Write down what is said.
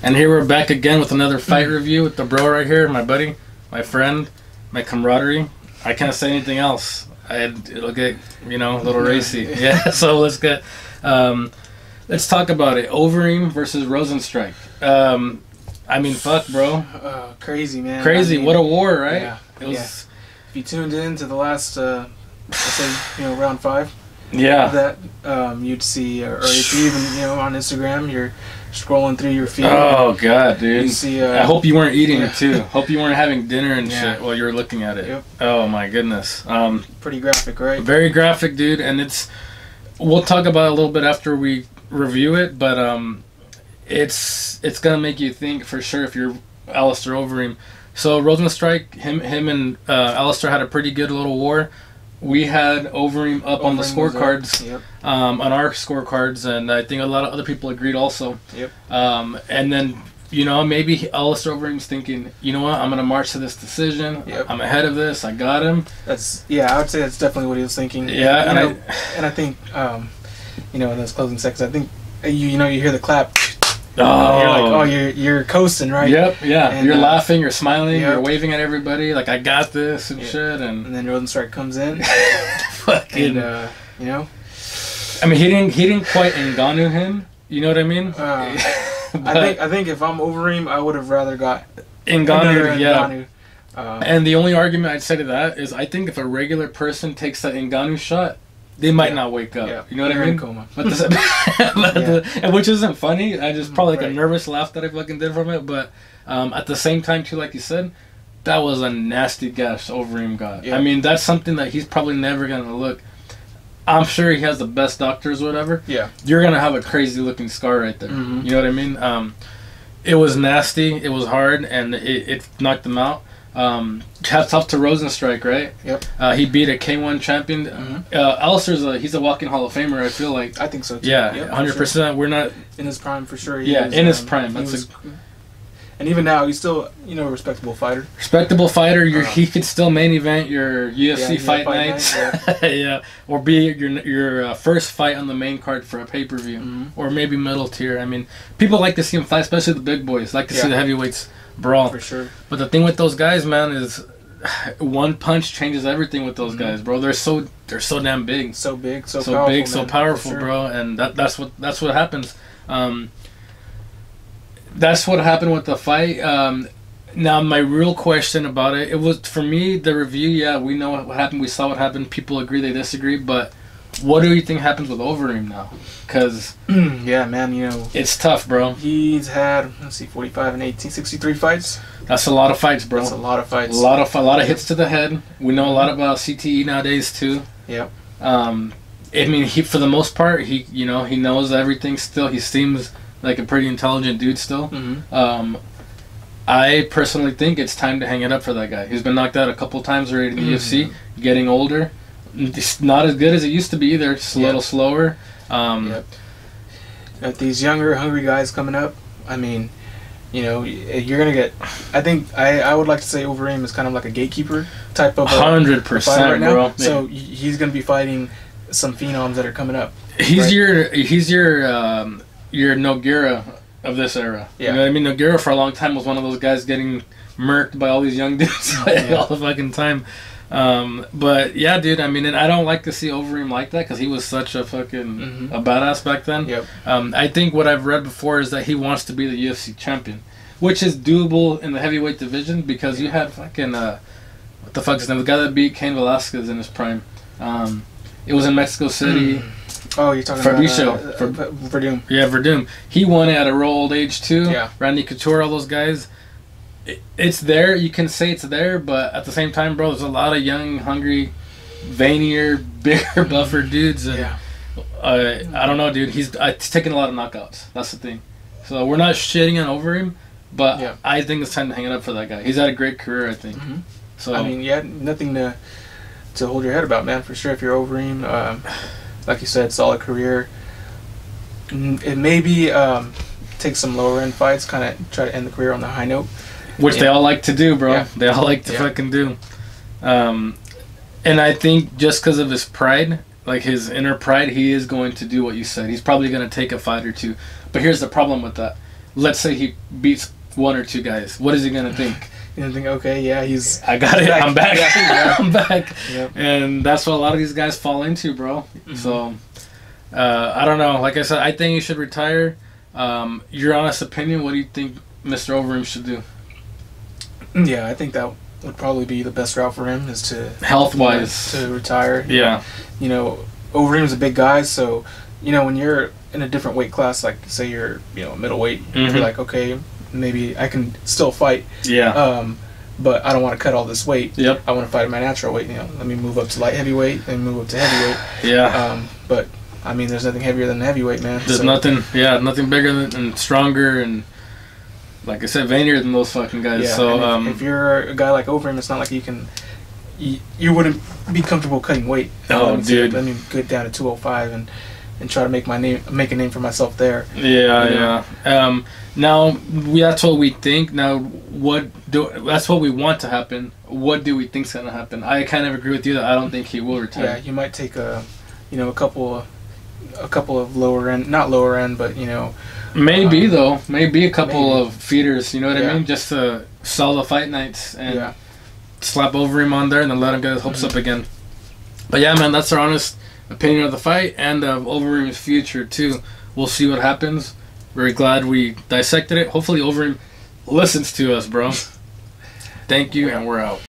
And here we're back again with another fight review with the bro right here, my buddy, my friend, my camaraderie. I can't say anything else. It'll get, a little racy. Yeah, so let's talk about it. Overeem versus Rozenstruik. Fuck, bro. Crazy, man. Crazy. What a war, right? Yeah. It was. If you tuned in to the last, let's say, round 5. Yeah. That you'd see, or if you even, on Instagram, you're scrolling through your feed. Oh god, dude. You see, I hope you weren't eating it too. Hope you weren't having dinner and shit while you were looking at it. Yep. Oh my goodness. Pretty graphic, right? Very graphic, dude. And we'll talk about it a little bit after we review it, but it's gonna make you think for sure if you're ALISTAIR Overeem. So Rozenstruik, him and ALISTAIR had a pretty good little war. We had Overeem up on the scorecards, on our scorecards, and I think a lot of other people agreed also. Yep. And then, maybe ALISTAIR Overeem's thinking, you know what, I'm going to march to this decision. Yep. I'm ahead of this. I got him. I would say that's definitely what he was thinking. Yeah. And I think, in those closing seconds, I think, you hear the clap. Oh, you're like, you're coasting, right? Yep, yeah. And, you're laughing, you're smiling, yep. You're waving at everybody, like, I got this and shit. And then Rozenstruik comes in. Fucking. And, he didn't quite Ngannou him. You know what I mean? I think if I'm Overeem, I would have rather got Ngannou, yeah. Ngannou. And the only argument I'd say to that is I think if a regular person takes that Ngannou shot, they might not wake up. Yeah. You know what I mean? In coma. And which isn't funny. I just probably like a nervous laugh that I fucking did from it. But at the same time, too, like you said, that was a nasty gash Overeem got. Yeah. I mean, that's something that he's probably never going to look. I'm sure he has the best doctors or whatever. Yeah. You're going to have a crazy looking scar right there. Mm-hmm. You know what I mean? It was nasty. It was hard. And it knocked him out. Hats off to Rozenstruik, right? Yep. He beat a K1 champion. Mm-hmm. ALISTAIR's he's a walking Hall of Famer. I feel like. I think so too. Yeah, yep, 100%. Sure. We're not in his prime for sure. In his prime. And even now, he's still a respectable fighter. Respectable fighter. He could still main event your UFC fight nights. Yeah, or be your first fight on the main card for a pay-per-view, or maybe middle tier. I mean, people like to see him fight, especially the big boys. Like to see the heavyweights brawl. For sure. But the thing with those guys, man, is one punch changes everything with those guys, bro. They're so damn big. So big, so powerful, sure. bro. And that's what happens. That's what happened with the fight. Now, my real question about it was, for me, the review, we know what happened. We saw what happened. People agree, they disagree. But what do you think happens with Overeem now? Because yeah, man, it's tough, bro. He's had 45 and 18, 63 fights. That's a lot of fights, bro. That's a lot of fights. A lot of hits to the head. We know a lot about CTE nowadays too. Yep. He for the most part, he knows everything still. He seems like a pretty intelligent dude still. Mm-hmm. I personally think it's time to hang it up for that guy. He's been knocked out a couple times already in the UFC, getting older. It's not as good as it used to be either. It's a little slower. Got these younger, hungry guys coming up. I mean, you're gonna get. I think I would like to say Overeem is kind of like a gatekeeper type of 100%, right now. bro. So he's gonna be fighting some phenoms that are coming up. He's your Nogueira of this era. Yeah. You know what I mean? Nogueira for a long time was one of those guys getting murked by all these young dudes all the fucking time. But yeah, dude, and I don't like to see Overeem like that because he was such a fucking a badass back then. Yep. I think what I've read before is that he wants to be the UFC champion, which is doable in the heavyweight division because you had fucking what the fuck is his name? The guy that beat Cain Velasquez in his prime. It was in Mexico City. Oh, you're talking Fabricio. about Verdum. Yeah, Verdum. He won it at a real old age too. Yeah. Randy Couture, all those guys. It's there. You can say it's there, but at the same time, bro, there's a lot of young, hungry, veinier, bigger, buffer dudes. And, I don't know, dude. He's taking a lot of knockouts. That's the thing. So we're not shitting on Overeem, but I think it's time to hang it up for that guy. He's had a great career, I think. Mm-hmm. So nothing to hold your head about, man. For sure, if you're Overeem, like you said, solid career. It maybe take some lower end fights, kind of try to end the career on the high note. Which they all like to do, bro. Yeah. They all like to fucking do. And I think just because of his pride, like his inner pride, he is going to do what you said. He's probably going to take a fight or two. But here's the problem with that. let's say he beats 1 or 2 guys. What is he gonna think? You're gonna think, okay, yeah, I got it. I'm back. Yeah. I'm back. Yep. And that's what a lot of these guys fall into, bro. So I don't know. Like I said, I think he should retire. Your honest opinion, what do you think Mr. Overeem should do? Yeah, I think that would probably be the best route for him, is to health-wise to retire. Yeah. You know, Overeem's a big guy, so you know when you're in a different weight class, like say you're middleweight, you're like, okay, maybe I can still fight. Yeah. But I don't want to cut all this weight. Yep. I want to fight at my natural weight. Let me move up to light heavyweight, then move up to heavyweight. Yeah. But I mean, there's nothing heavier than heavyweight, man. There's nothing bigger and stronger and, like I said, veinier than those fucking guys. Yeah, so if you're a guy like Overeem, it's not like you wouldn't be comfortable cutting weight. Oh, dude. Let me get down to 205 and try to make a name for myself there. Yeah, yeah. Now that's what we think. Now, that's what we want to happen. What do we think's gonna happen? I kind of agree with you that I don't think he will retire. Yeah, you might take a couple of lower end, not lower end, but maybe a couple of feeders. You know what I mean? Just to sell the fight nights and slap Overeem on there and then let him get his hopes up again. But yeah, man, that's our honest opinion of the fight and of Overeem's future too. We'll see what happens. Very glad we dissected it. Hopefully Overeem listens to us, bro. Thank you, and we're out.